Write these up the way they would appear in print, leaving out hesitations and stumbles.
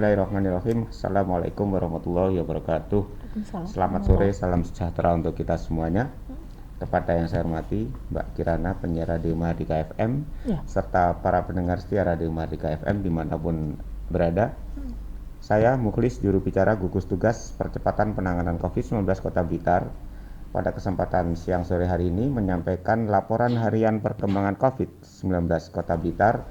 Bismillahirrahmanirrahim. Assalamualaikum warahmatullahi wabarakatuh. Waalaikumsalam. Selamat sore, salam sejahtera untuk kita semuanya. Kepada yang saya hormati Mbak Kirana, penyiar Radio Mahardika FM, Ya. serta para pendengar setia Radio Mahardika FM dimanapun berada. Saya Mukhlis, juru bicara gugus tugas percepatan penanganan COVID-19 Kota Blitar. Pada kesempatan siang sore hari ini menyampaikan laporan harian perkembangan COVID-19 Kota Blitar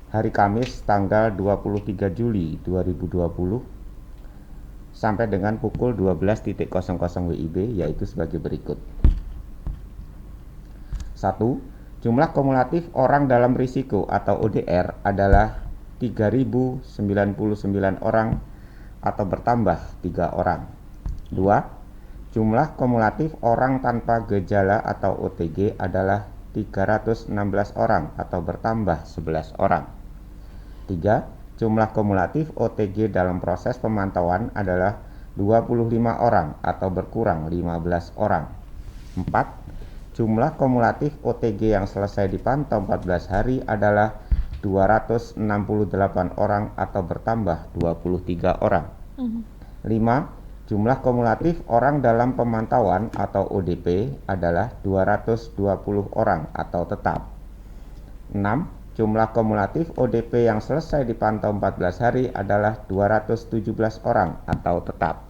hari Kamis tanggal 23 Juli 2020 sampai dengan pukul 12.00 WIB, yaitu sebagai berikut. 1. Jumlah kumulatif orang dalam risiko atau ODR adalah 3.099 orang atau bertambah 3 orang. 2. Jumlah kumulatif orang tanpa gejala atau OTG adalah 316 orang atau bertambah 11 orang. 3. Jumlah kumulatif OTG dalam proses pemantauan adalah 25 orang atau berkurang 15 orang. 4. Jumlah kumulatif OTG yang selesai dipantau 14 hari adalah 268 orang atau bertambah 23 orang. 5. Jumlah kumulatif orang dalam pemantauan atau ODP adalah 220 orang atau tetap. 6. Jumlah kumulatif ODP yang selesai dipantau 14 hari adalah 217 orang atau tetap.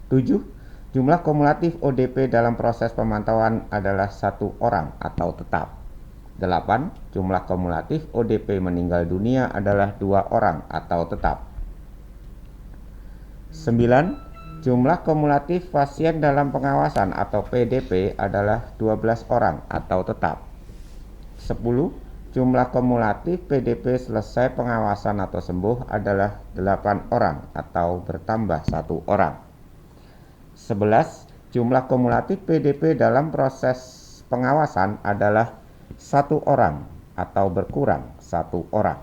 7. Jumlah kumulatif ODP dalam proses pemantauan adalah 1 orang atau tetap. 8. Jumlah kumulatif ODP meninggal dunia adalah 2 orang atau tetap. 9. Jumlah kumulatif pasien dalam pengawasan atau PDP adalah 12 orang atau tetap. 10. Jumlah kumulatif PDP selesai pengawasan atau sembuh adalah 8 orang atau bertambah 1 orang. 11. Jumlah kumulatif PDP dalam proses pengawasan adalah 1 orang atau berkurang 1 orang.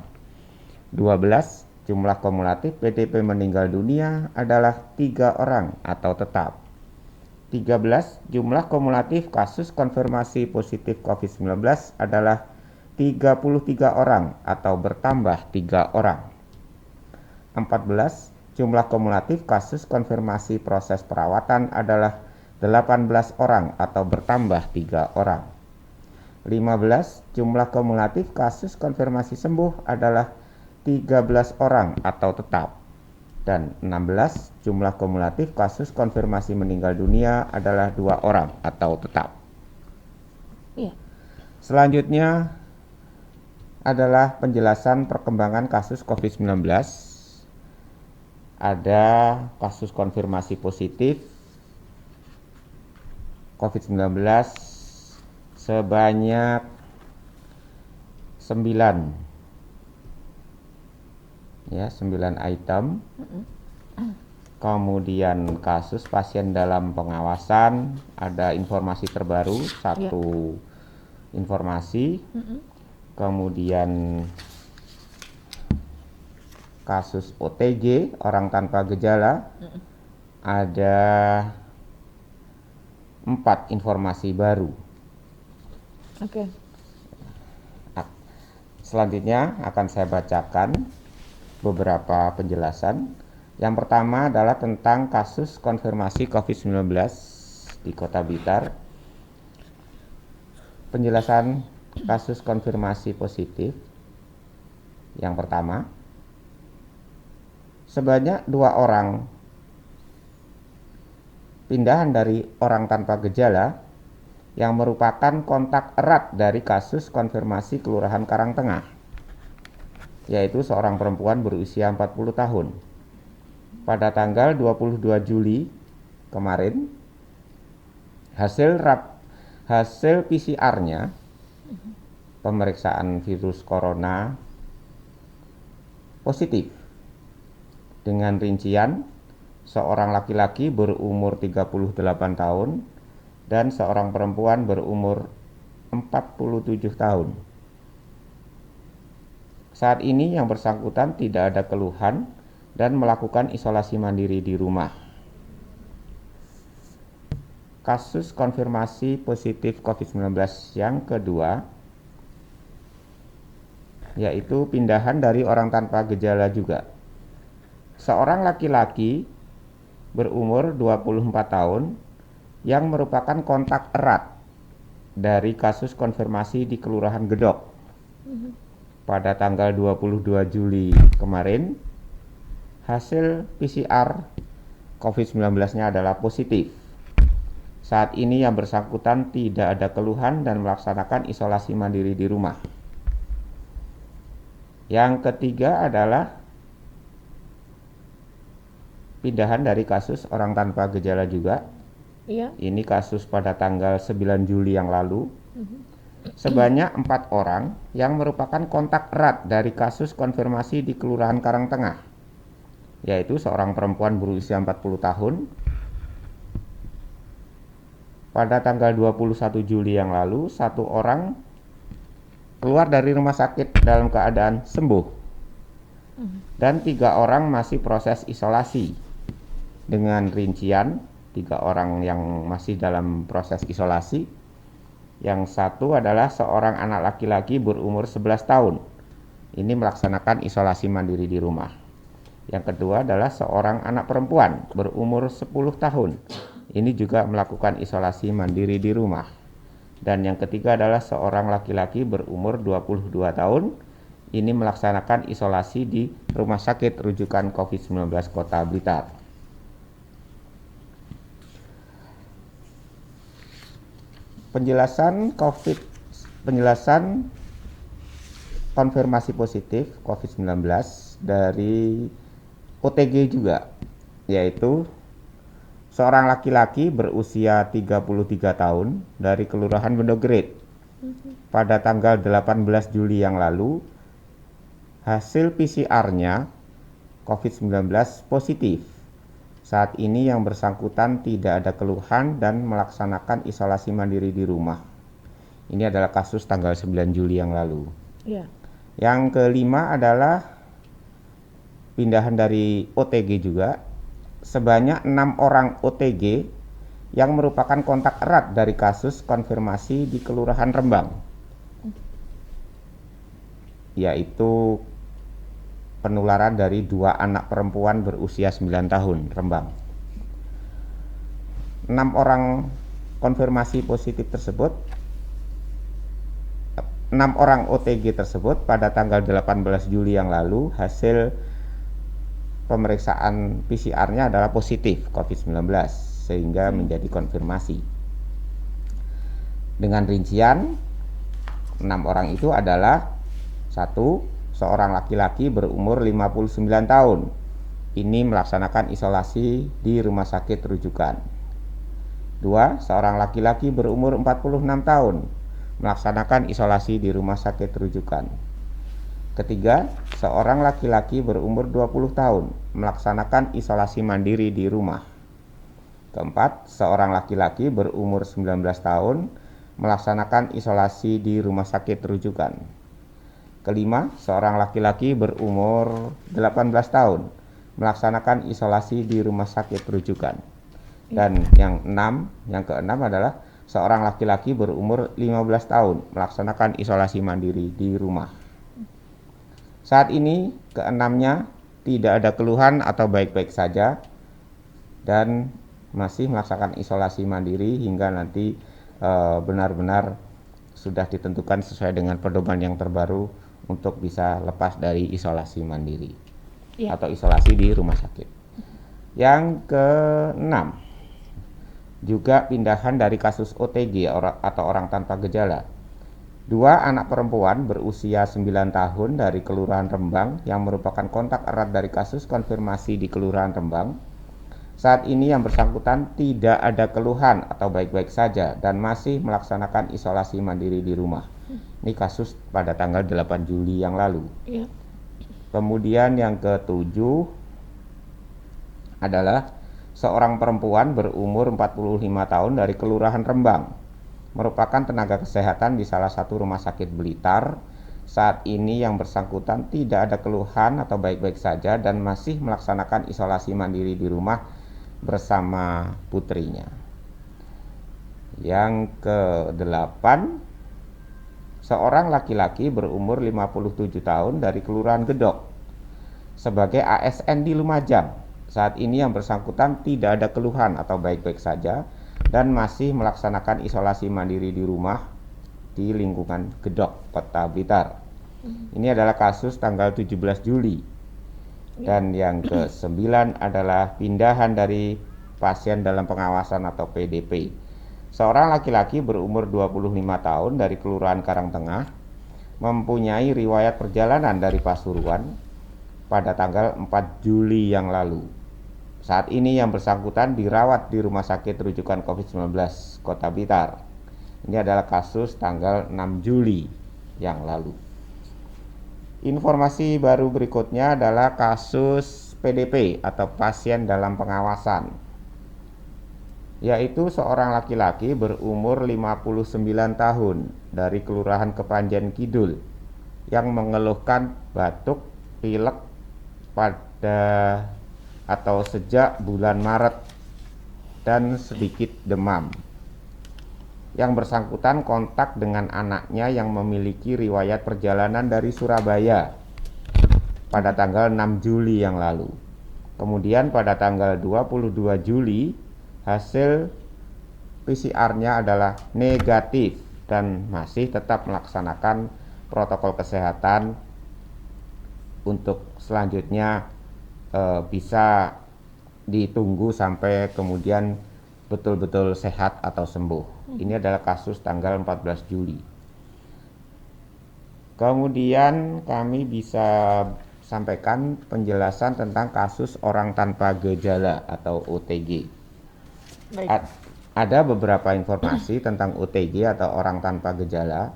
12. Jumlah kumulatif PDP meninggal dunia adalah 3 orang atau tetap. 13. Jumlah kumulatif kasus konfirmasi positif COVID-19 adalah 33 orang atau bertambah 3 orang. 14. Jumlah kumulatif kasus konfirmasi proses perawatan adalah 18 orang atau bertambah 3 orang. 15. Jumlah kumulatif kasus konfirmasi sembuh adalah 13 orang atau tetap. Dan 16. Jumlah kumulatif kasus konfirmasi meninggal dunia adalah 2 orang atau tetap. Iya. Selanjutnya adalah penjelasan perkembangan kasus COVID-19. Ada kasus konfirmasi positif COVID-19 sebanyak 9 item. Kemudian kasus pasien dalam pengawasan, ada informasi terbaru 1 informasi. Kemudian kasus OTG orang tanpa gejala, ada 4 informasi baru. Oke. Selanjutnya akan saya bacakan beberapa penjelasan. Yang pertama adalah tentang kasus konfirmasi COVID-19 di Kota Blitar. Penjelasan kasus konfirmasi positif. Yang pertama, sebanyak 2 orang pindahan dari orang tanpa gejala yang merupakan kontak erat dari kasus konfirmasi Kelurahan Karangtengah, yaitu seorang perempuan berusia 40 tahun. Pada tanggal 22 Juli kemarin, hasil PCR-nya pemeriksaan virus corona positif dengan rincian seorang laki-laki berumur 38 tahun dan seorang perempuan berumur 47 tahun. Saat ini yang bersangkutan tidak ada keluhan dan melakukan isolasi mandiri di rumah. Kasus konfirmasi positif COVID-19 yang kedua yaitu pindahan dari orang tanpa gejala juga. Seorang laki-laki berumur 24 tahun yang merupakan kontak erat dari kasus konfirmasi di Kelurahan Gedok pada tanggal 22 Juli kemarin. Hasil PCR COVID-19-nya adalah positif. Saat ini yang bersangkutan tidak ada keluhan dan melaksanakan isolasi mandiri di rumah. Yang ketiga adalah pindahan dari kasus orang tanpa gejala juga. Iya. Ini kasus pada tanggal 9 Juli yang lalu. Sebanyak 4 orang yang merupakan kontak erat dari kasus konfirmasi di Kelurahan Karangtengah, yaitu seorang perempuan berusia 40 tahun. Pada tanggal 21 Juli yang lalu, 1 orang keluar dari rumah sakit dalam keadaan sembuh. Dan 3 orang masih proses isolasi. Dengan rincian, 3 orang yang masih dalam proses isolasi. Yang 1 adalah seorang anak laki-laki berumur 11 tahun. Ini melaksanakan isolasi mandiri di rumah. Yang kedua adalah seorang anak perempuan berumur 10 tahun. Ini juga melakukan isolasi mandiri di rumah. Dan yang ketiga adalah seorang laki-laki berumur 22 tahun. Ini melaksanakan isolasi di Rumah Sakit Rujukan COVID-19 Kota Blitar. Penjelasan konfirmasi positif COVID-19 dari OTG juga, yaitu seorang laki-laki berusia 33 tahun dari Kelurahan Bendogeret. Pada tanggal 18 Juli yang lalu, hasil PCR-nya COVID-19 positif. Saat ini yang bersangkutan tidak ada keluhan dan melaksanakan isolasi mandiri di rumah. Ini adalah kasus tanggal 9 Juli yang lalu. Iya. Yang kelima adalah pindahan dari OTG juga. Sebanyak 6 orang OTG yang merupakan kontak erat dari kasus konfirmasi di Kelurahan Rembang, yaitu penularan dari 2 anak perempuan berusia 9 tahun Rembang. 6 orang konfirmasi positif tersebut, 6 orang OTG tersebut pada tanggal 18 Juli yang lalu hasil pemeriksaan PCR-nya adalah positif COVID-19 sehingga menjadi konfirmasi. Dengan rincian 6 orang itu adalah 1. Seorang laki-laki berumur 59 tahun. Ini melaksanakan isolasi di Rumah Sakit Rujukan. 2. Seorang laki-laki berumur 46 tahun melaksanakan isolasi di Rumah Sakit Rujukan. Ketiga, seorang laki-laki berumur 20 tahun melaksanakan isolasi mandiri di rumah. Keempat, seorang laki-laki berumur 19 tahun melaksanakan isolasi di Rumah Sakit Rujukan. Kelima, seorang laki-laki berumur 18 tahun melaksanakan isolasi di Rumah Sakit Rujukan. Dan yang keenam adalah seorang laki-laki berumur 15 tahun melaksanakan isolasi mandiri di rumah. Saat ini keenamnya tidak ada keluhan atau baik-baik saja dan masih melaksanakan isolasi mandiri hingga nanti benar-benar sudah ditentukan sesuai dengan pedoman yang terbaru untuk bisa lepas dari isolasi mandiri atau isolasi di rumah sakit. Yang keenam, juga pindahan dari kasus OTG atau orang tanpa gejala. 2 anak perempuan berusia 9 tahun dari Kelurahan Rembang yang merupakan kontak erat dari kasus konfirmasi di Kelurahan Rembang. Saat ini yang bersangkutan tidak ada keluhan atau baik-baik saja dan masih melaksanakan isolasi mandiri di rumah. Ini kasus pada tanggal 8 Juli yang lalu. Iya. Kemudian yang ketujuh adalah seorang perempuan berumur 45 tahun dari Kelurahan Rembang, merupakan tenaga kesehatan di salah satu rumah sakit Blitar. Saat ini yang bersangkutan tidak ada keluhan atau baik-baik saja dan masih melaksanakan isolasi mandiri di rumah bersama putrinya. Yang ke-8, seorang laki-laki berumur 57 tahun dari Kelurahan Gedok sebagai ASN di Lumajang. Saat ini yang bersangkutan tidak ada keluhan atau baik-baik saja dan masih melaksanakan isolasi mandiri di rumah di lingkungan Gedok, Kota Blitar. Ini adalah kasus tanggal 17 Juli. Dan yang ke-9 adalah pindahan dari pasien dalam pengawasan atau PDP. Seorang laki-laki berumur 25 tahun dari Kelurahan Karangtengah mempunyai riwayat perjalanan dari Pasuruan pada tanggal 4 Juli yang lalu. Saat ini yang bersangkutan dirawat di Rumah Sakit Rujukan COVID-19 Kota Blitar. Ini adalah kasus tanggal 6 Juli yang lalu. Informasi baru berikutnya adalah kasus PDP atau pasien dalam pengawasan, yaitu seorang laki-laki berumur 59 tahun dari Kelurahan Kepanjen Kidul yang mengeluhkan batuk, pilek pada atau sejak bulan Maret dan sedikit demam. Yang bersangkutan kontak dengan anaknya yang memiliki riwayat perjalanan dari Surabaya pada tanggal 6 Juli yang lalu. Kemudian pada tanggal 22 Juli hasil PCR-nya adalah negatif dan masih tetap melaksanakan protokol kesehatan untuk selanjutnya bisa ditunggu sampai kemudian betul-betul sehat atau sembuh. Ini adalah kasus tanggal 14 Juli. Kemudian kami bisa sampaikan penjelasan tentang kasus orang tanpa gejala atau OTG. Baik. Ada beberapa informasi tentang OTG atau orang tanpa gejala.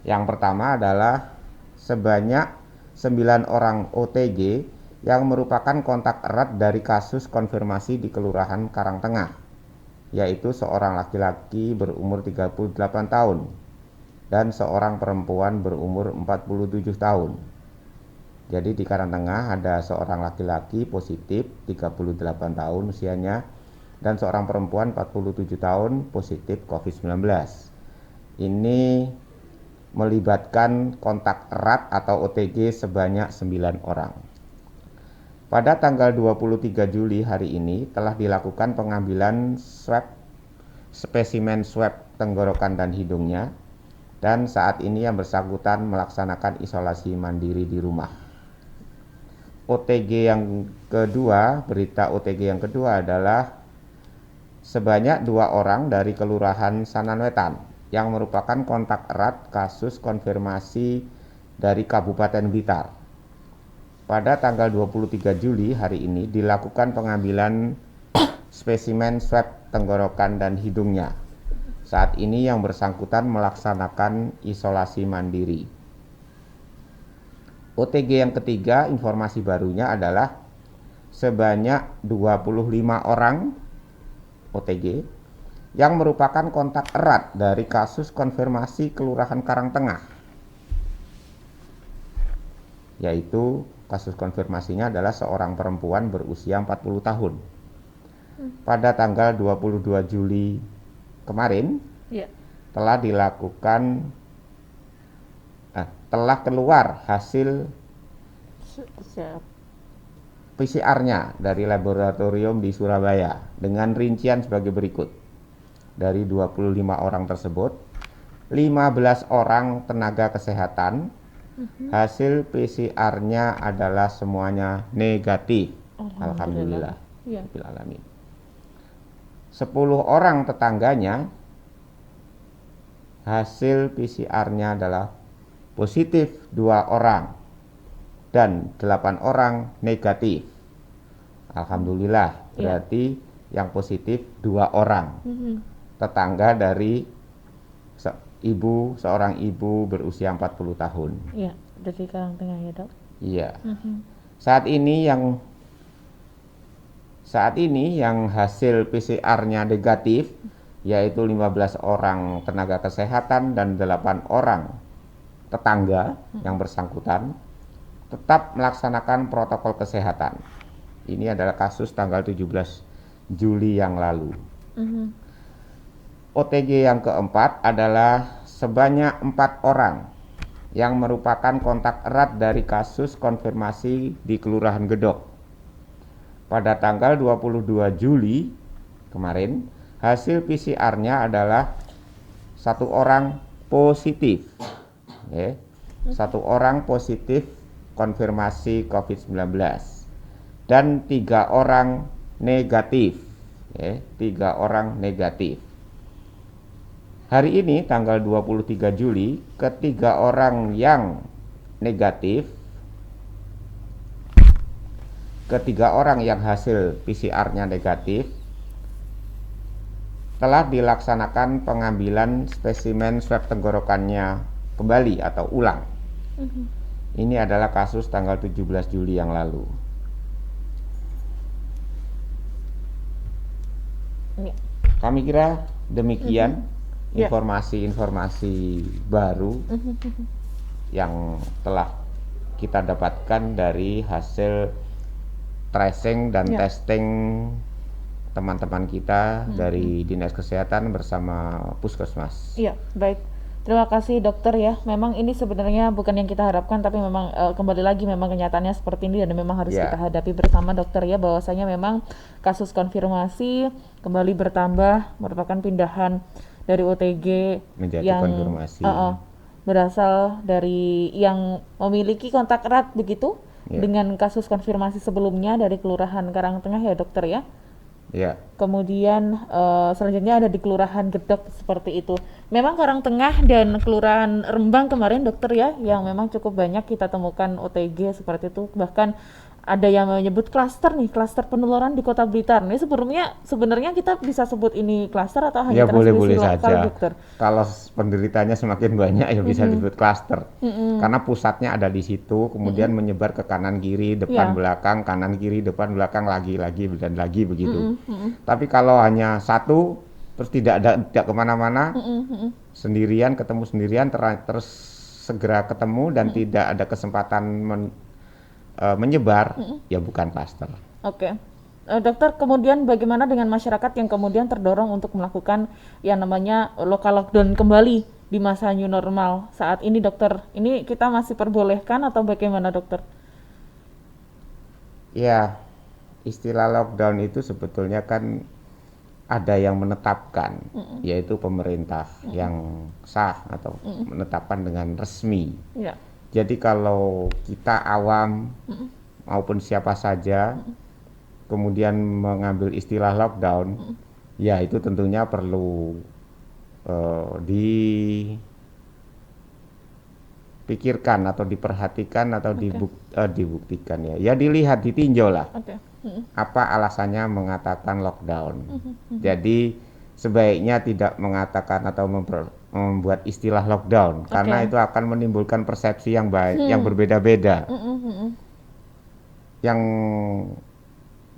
Yang pertama adalah sebanyak 9 orang OTG yang merupakan kontak erat dari kasus konfirmasi di Kelurahan Karangtengah, yaitu seorang laki-laki berumur 38 tahun dan seorang perempuan berumur 47 tahun. Jadi di Karangtengah ada seorang laki-laki positif 38 tahun usianya dan seorang perempuan 47 tahun positif COVID-19. Ini melibatkan kontak erat atau OTG sebanyak 9 orang. Pada tanggal 23 Juli hari ini telah dilakukan pengambilan spesimen swab tenggorokan dan hidungnya, dan saat ini yang bersangkutan melaksanakan isolasi mandiri di rumah. OTG yang kedua, berita OTG yang kedua adalah sebanyak 2 orang dari Kelurahan Sananwetan yang merupakan kontak erat kasus konfirmasi dari Kabupaten Blitar. Pada tanggal 23 Juli hari ini dilakukan pengambilan spesimen swab tenggorokan dan hidungnya. Saat ini yang bersangkutan melaksanakan isolasi mandiri. OTG yang ketiga, informasi barunya adalah sebanyak 25 orang OTG yang merupakan kontak erat dari kasus konfirmasi Kelurahan Karangtengah, yaitu kasus konfirmasinya adalah seorang perempuan berusia 40 tahun. Pada tanggal 22 Juli kemarin telah keluar hasil PCR-nya dari laboratorium di Surabaya dengan rincian sebagai berikut. Dari 25 orang tersebut, 15 orang tenaga kesehatan hasil PCR-nya adalah semuanya negatif. Alhamdulillah. 10 orang tetangganya hasil PCR-nya adalah positif 2 orang dan 8 orang negatif. Alhamdulillah, berarti yang positif 2 orang. Tetangga dari seorang ibu berusia 40 tahun. Iya, dari Karangtengah ya, Dok? Iya. Saat ini yang hasil PCR-nya negatif yaitu 15 orang tenaga kesehatan dan 8 orang tetangga yang bersangkutan tetap melaksanakan protokol kesehatan. Ini adalah kasus tanggal 17 Juli yang lalu. OTG yang keempat adalah sebanyak 4 orang yang merupakan kontak erat dari kasus konfirmasi di Kelurahan Gedok. Pada tanggal 22 Juli kemarin, hasil PCR-nya adalah 1 orang positif. Ya, 1 orang positif konfirmasi COVID-19 dan 3 orang negatif. Ya, 3 orang negatif. Hari ini tanggal 23 Juli, ketiga orang yang negatif, ketiga orang yang hasil PCR-nya negatif telah dilaksanakan pengambilan spesimen swab tenggorokannya kembali atau ulang. Ini adalah kasus tanggal 17 Juli yang lalu. Kami kira demikian informasi-informasi baru yang telah kita dapatkan dari hasil tracing dan testing teman-teman kita dari Dinas Kesehatan bersama Puskesmas. Iya, baik. Terima kasih dokter ya. Memang ini sebenarnya bukan yang kita harapkan, tapi memang kembali lagi memang kenyataannya seperti ini dan memang harus kita hadapi bersama dokter ya, bahwasanya memang kasus konfirmasi kembali bertambah, merupakan pindahan dari OTG menjadi yang konfirmasi berasal dari yang memiliki kontak erat begitu dengan kasus konfirmasi sebelumnya dari Kelurahan Karangtengah ya dokter ya. Ya. Kemudian selanjutnya ada di Kelurahan Gedok seperti itu. Memang Karangtengah dan Kelurahan Rembang kemarin dokter ya, yang memang cukup banyak kita temukan OTG seperti itu. Bahkan ada yang menyebut klaster nih, klaster penularan di Kota Blitar. Ini sebenarnya kita bisa sebut ini klaster atau hanya boleh lokal, saja. dokter? Kalau penderitanya semakin banyak ya bisa disebut klaster. Karena pusatnya ada di situ, kemudian menyebar ke kanan kiri, depan belakang, kanan kiri, depan belakang, lagi dan lagi begitu. Tapi kalau hanya satu terus tidak kemana-mana, sendirian ketemu sendirian, terus segera ketemu dan tidak ada kesempatan menyebar, ya bukan klaster. Oke. Dokter, kemudian bagaimana dengan masyarakat yang kemudian terdorong untuk melakukan yang namanya lokal lockdown kembali di masa new normal saat ini dokter? Ini kita masih perbolehkan atau bagaimana dokter? Ya, istilah lockdown itu sebetulnya kan ada yang menetapkan, yaitu pemerintah yang sah atau menetapkan dengan resmi. Jadi kalau kita awam maupun siapa saja kemudian mengambil istilah lockdown, ya itu tentunya perlu dipikirkan atau diperhatikan atau dibuktikan ya. Ya dilihat, ditinjau lah. Apa alasannya mengatakan lockdown. Jadi sebaiknya tidak mengatakan atau membuat istilah lockdown karena itu akan menimbulkan persepsi yang yang berbeda-beda. Yang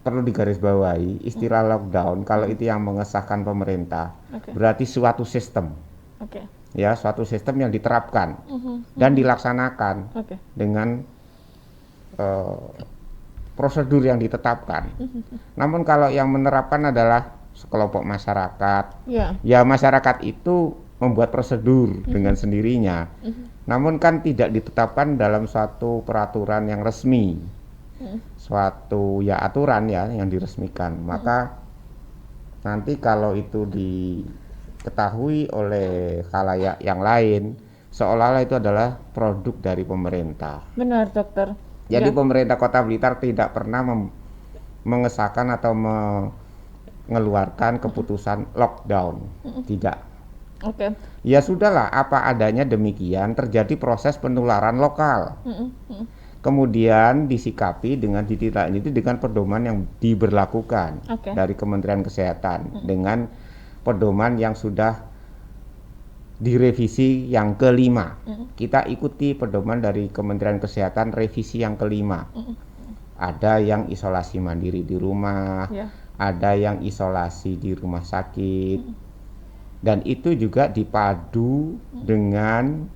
perlu digarisbawahi, istilah lockdown kalau itu yang mengesahkan pemerintah berarti suatu sistem. Ya, suatu sistem yang diterapkan dan dilaksanakan dengan prosedur yang ditetapkan. Namun kalau yang menerapkan adalah sekelompok masyarakat, ya masyarakat itu membuat prosedur dengan sendirinya. Namun kan tidak ditetapkan dalam suatu peraturan yang resmi, suatu ya aturan ya yang diresmikan. Maka nanti kalau itu diketahui oleh khalayak yang lain, seolah-olah itu adalah produk dari pemerintah. Benar dokter. Jadi pemerintah Kota Blitar tidak pernah mengesahkan atau mengeluarkan keputusan lockdown, tidak. Ya sudahlah, apa adanya demikian, terjadi proses penularan lokal. Kemudian disikapi dengan ditindaklanjuti dengan pedoman yang diberlakukan dari Kementerian Kesehatan dengan pedoman yang sudah direvisi yang kelima. Kita ikuti pedoman dari Kementerian Kesehatan revisi yang kelima. Ada yang isolasi mandiri di rumah, ada yang isolasi di rumah sakit, dan itu juga dipadu dengan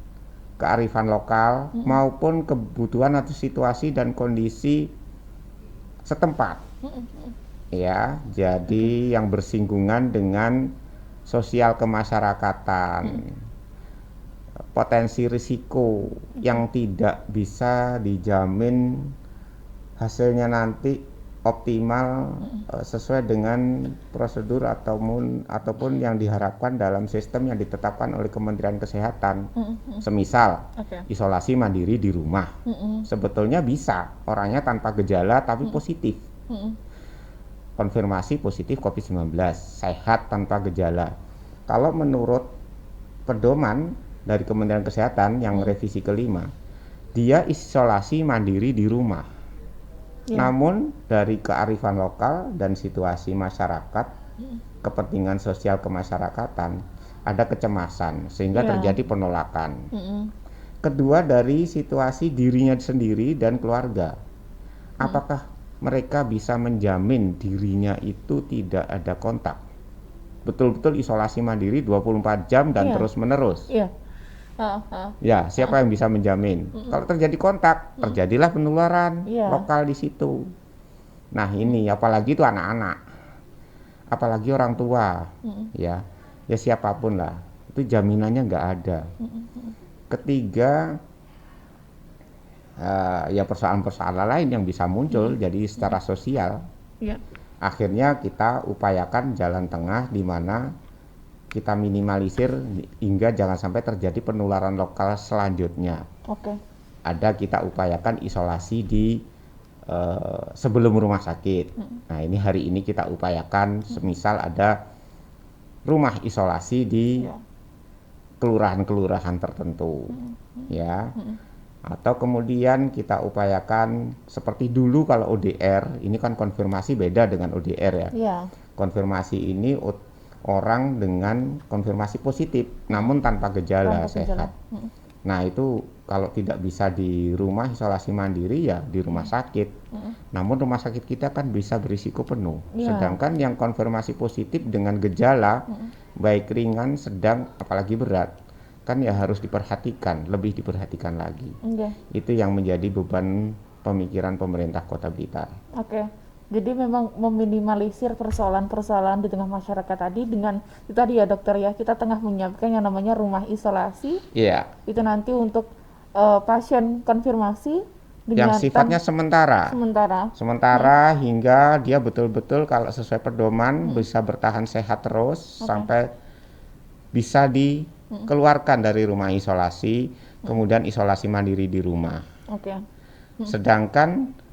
kearifan lokal maupun kebutuhan atau situasi dan kondisi setempat. Ya, jadi yang bersinggungan dengan sosial kemasyarakatan. potensi risiko yang tidak bisa dijamin hasilnya nanti optimal sesuai dengan prosedur ataupun yang diharapkan dalam sistem yang ditetapkan oleh Kementerian Kesehatan. Semisal isolasi mandiri di rumah, sebetulnya bisa orangnya tanpa gejala tapi positif, konfirmasi positif COVID-19, sehat tanpa gejala. Kalau menurut pedoman dari Kementerian Kesehatan yang revisi kelima, dia isolasi mandiri di rumah. Namun dari kearifan lokal dan situasi masyarakat, kepentingan sosial kemasyarakatan, ada kecemasan sehingga terjadi penolakan. Kedua, dari situasi dirinya sendiri dan keluarga. Apakah mereka bisa menjamin dirinya itu tidak ada kontak? Betul-betul isolasi mandiri 24 jam dan terus-menerus. Ya, siapa yang bisa menjamin? Kalau terjadi kontak, terjadilah penularan lokal di situ. Nah, ini apalagi itu anak-anak, apalagi orang tua, ya siapapun lah, itu jaminannya nggak ada. Ketiga, ya persoalan-persoalan lain yang bisa muncul, jadi secara sosial. Akhirnya kita upayakan jalan tengah di mana kita minimalisir hingga jangan sampai terjadi penularan lokal selanjutnya. Ada kita upayakan isolasi di sebelum rumah sakit. Nah, ini hari ini kita upayakan semisal ada rumah isolasi di kelurahan-kelurahan tertentu, ya. Atau kemudian kita upayakan seperti dulu kalau ODR, ini kan konfirmasi beda dengan ODR ya. Konfirmasi ini orang dengan konfirmasi positif namun tanpa gejala, sehat. Nah, itu kalau tidak bisa di rumah isolasi mandiri ya di rumah sakit. Namun rumah sakit kita kan bisa berisiko penuh. Sedangkan yang konfirmasi positif dengan gejala baik ringan, sedang, apalagi berat, kan ya harus diperhatikan, lebih diperhatikan lagi. Itu yang menjadi beban pemikiran pemerintah Kota Blitar. Jadi memang meminimalisir persoalan-persoalan di tengah masyarakat tadi dengan itu tadi ya dokter ya, kita tengah menyiapkan yang namanya rumah isolasi. Itu nanti untuk pasien konfirmasi dengan yang sifatnya sementara hingga dia betul-betul kalau sesuai pedoman bisa bertahan sehat terus sampai bisa dikeluarkan dari rumah isolasi, kemudian isolasi mandiri di rumah. Sedangkan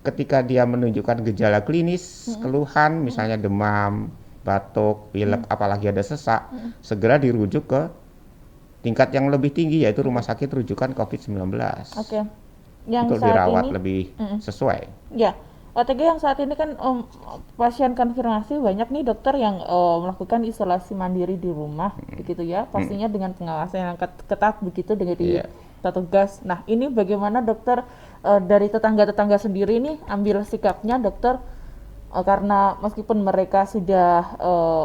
ketika dia menunjukkan gejala klinis, keluhan misalnya demam, batuk, pilek, apalagi ada sesak, segera dirujuk ke tingkat yang lebih tinggi yaitu rumah sakit rujukan COVID-19. Yang untuk saat dirawat ini, lebih sesuai. OTG yang saat ini kan pasien konfirmasi banyak nih dokter yang melakukan isolasi mandiri di rumah, begitu ya, pastinya dengan pengawasan yang ketat begitu dengan petugas. Nah, ini bagaimana dokter dari tetangga-tetangga sendiri nih ambil sikapnya dokter, karena meskipun mereka sudah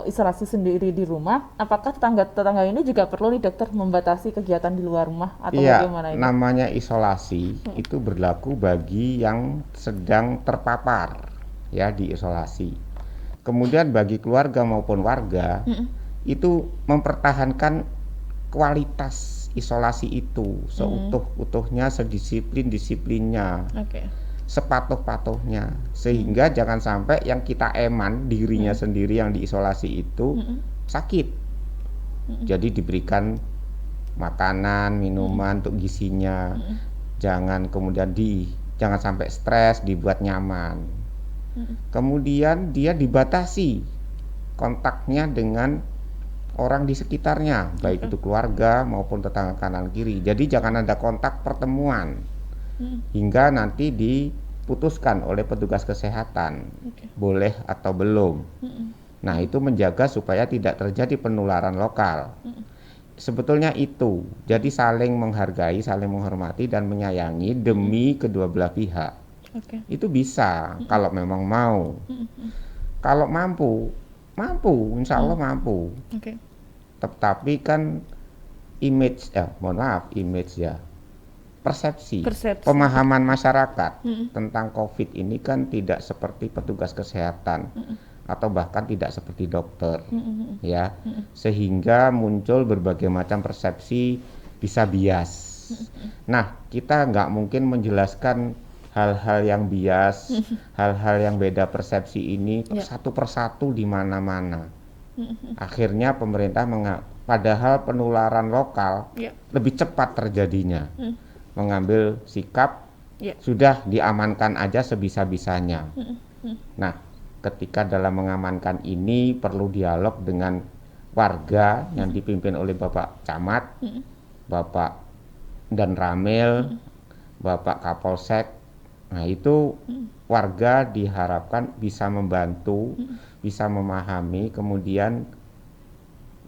isolasi sendiri di rumah, apakah tetangga-tetangga ini juga perlu nih dokter membatasi kegiatan di luar rumah atau bagaimana ini? Namanya isolasi itu berlaku bagi yang sedang terpapar ya di isolasi. Kemudian bagi keluarga maupun warga itu mempertahankan kualitas isolasi itu seutuh-utuhnya, sedisiplin-disiplinnya, sepatuh-patuhnya, sehingga jangan sampai yang kita eman dirinya sendiri yang diisolasi itu sakit. Jadi diberikan makanan, minuman untuk gizinya, jangan kemudian jangan sampai stres, dibuat nyaman. Kemudian dia dibatasi kontaknya dengan orang di sekitarnya, baik itu keluarga maupun tetangga kanan kiri. Jadi jangan ada kontak pertemuan hingga nanti diputuskan oleh petugas kesehatan boleh atau belum. Nah, itu menjaga supaya tidak terjadi penularan lokal. Sebetulnya itu, jadi saling menghargai, saling menghormati dan menyayangi demi kedua belah pihak. Itu bisa kalau memang mau. Kalau mampu, insya Allah mampu. Tetapi kan persepsi, pemahaman masyarakat tentang COVID ini kan tidak seperti petugas kesehatan atau bahkan tidak seperti dokter, ya, sehingga muncul berbagai macam persepsi, bisa bias. Nah, kita nggak mungkin menjelaskan hal-hal yang bias, hal-hal yang beda persepsi ini satu persatu di mana-mana. Akhirnya pemerintah padahal penularan lokal lebih cepat terjadinya, mengambil sikap sudah diamankan aja sebisa-bisanya. Nah, ketika dalam mengamankan ini perlu dialog dengan warga yang dipimpin oleh Bapak Camat, Bapak dan Ramil, Bapak Kapolsek. Nah, itu warga diharapkan bisa membantu, bisa memahami, kemudian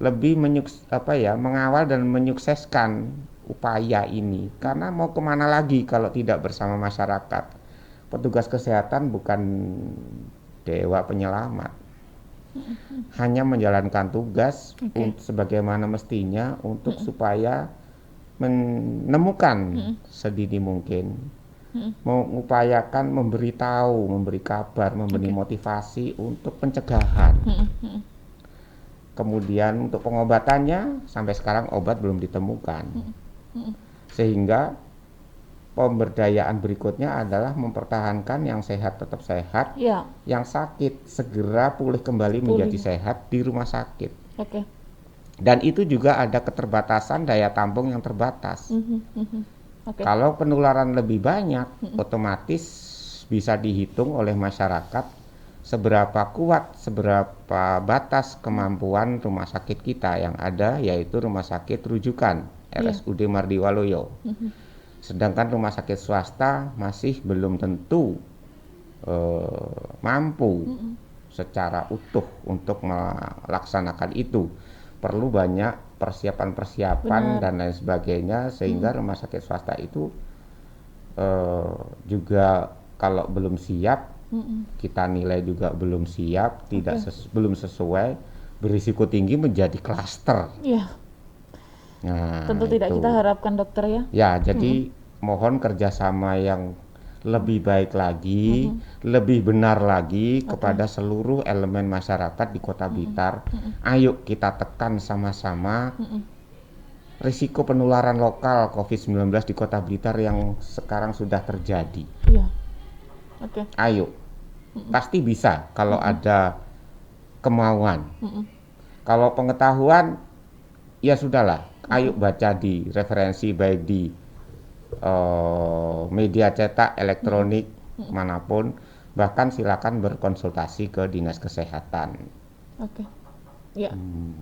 lebih mengawal dan menyukseskan upaya ini. Karena mau kemana lagi kalau tidak bersama masyarakat? Petugas kesehatan bukan dewa penyelamat, hanya menjalankan tugas sebagaimana mestinya untuk supaya menemukan sedini mungkin, mengupayakan memberitahu, memberi kabar, memberi motivasi untuk pencegahan. Kemudian untuk pengobatannya sampai sekarang obat belum ditemukan, sehingga pemberdayaan berikutnya adalah mempertahankan yang sehat tetap sehat, yang sakit segera pulih kembali menjadi sehat di rumah sakit. Dan itu juga ada keterbatasan daya tampung yang terbatas. Kalau penularan lebih banyak, otomatis bisa dihitung oleh masyarakat seberapa kuat, seberapa batas kemampuan rumah sakit kita yang ada, yaitu rumah sakit rujukan RSUD Mardiwaluyo. Sedangkan rumah sakit swasta masih belum tentu mampu secara utuh untuk melaksanakan itu. Perlu banyak persiapan-persiapan dan lain sebagainya, sehingga rumah sakit swasta itu juga kalau belum siap, kita nilai juga belum siap, belum sesuai, berisiko tinggi menjadi klaster. Nah, tentu tidak kita harapkan, dokter, ya. Ya, jadi mohon kerjasama yang lebih baik lagi, lebih benar lagi kepada seluruh elemen masyarakat di Kota Blitar. Ayo kita tekan sama-sama risiko penularan lokal COVID-19 di Kota Blitar yang sekarang sudah terjadi. Ayo, pasti bisa kalau ada kemauan. Kalau pengetahuan, ya sudahlah. Ayo baca di referensi, baik di media cetak, elektronik, manapun, bahkan silakan berkonsultasi ke Dinas Kesehatan.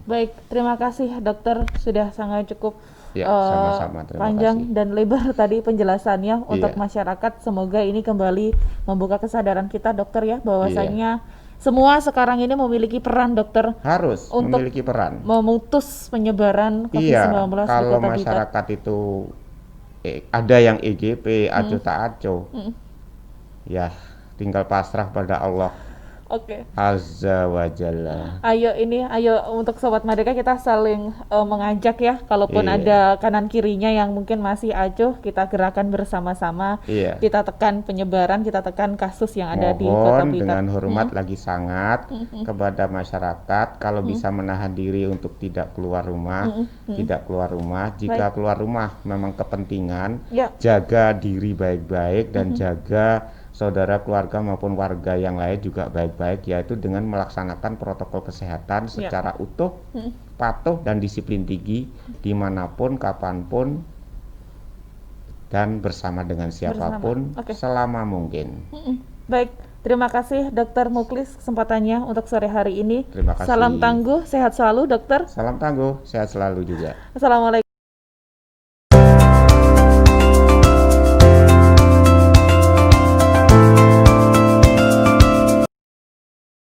Baik, terima kasih dokter, sudah sangat cukup sama-sama, panjang dan lebar tadi penjelasannya untuk masyarakat. Semoga ini kembali membuka kesadaran kita, dokter, ya, bahwasanya semua sekarang ini memiliki peran, dokter, harus untuk memiliki peran memutus penyebaran COVID-19 di Kota Blitar. Kalau masyarakat itu ada yang EGP, aco tak aco, ya tinggal pasrah pada Allah Azza wa Jalla. Ayo untuk Sobat Merdeka kita saling mengajak, ya, kalaupun ada kanan kirinya yang mungkin masih acuh, kita gerakan bersama-sama, kita tekan penyebaran, kita tekan kasus yang ada di Kota Blitar. Dengan hormat lagi sangat kepada masyarakat, kalau bisa menahan diri untuk tidak keluar rumah, jika keluar rumah memang kepentingan, jaga diri baik-baik dan jaga saudara, keluarga maupun warga yang lain juga baik-baik, yaitu dengan melaksanakan protokol kesehatan secara utuh, patuh dan disiplin tinggi dimanapun, kapanpun, dan bersama dengan siapapun selama mungkin. Baik, terima kasih Dokter Muklis kesempatannya untuk sore hari ini. Terima kasih. Salam tangguh, sehat selalu, dokter. Salam tangguh, sehat selalu juga. Assalamualaikum.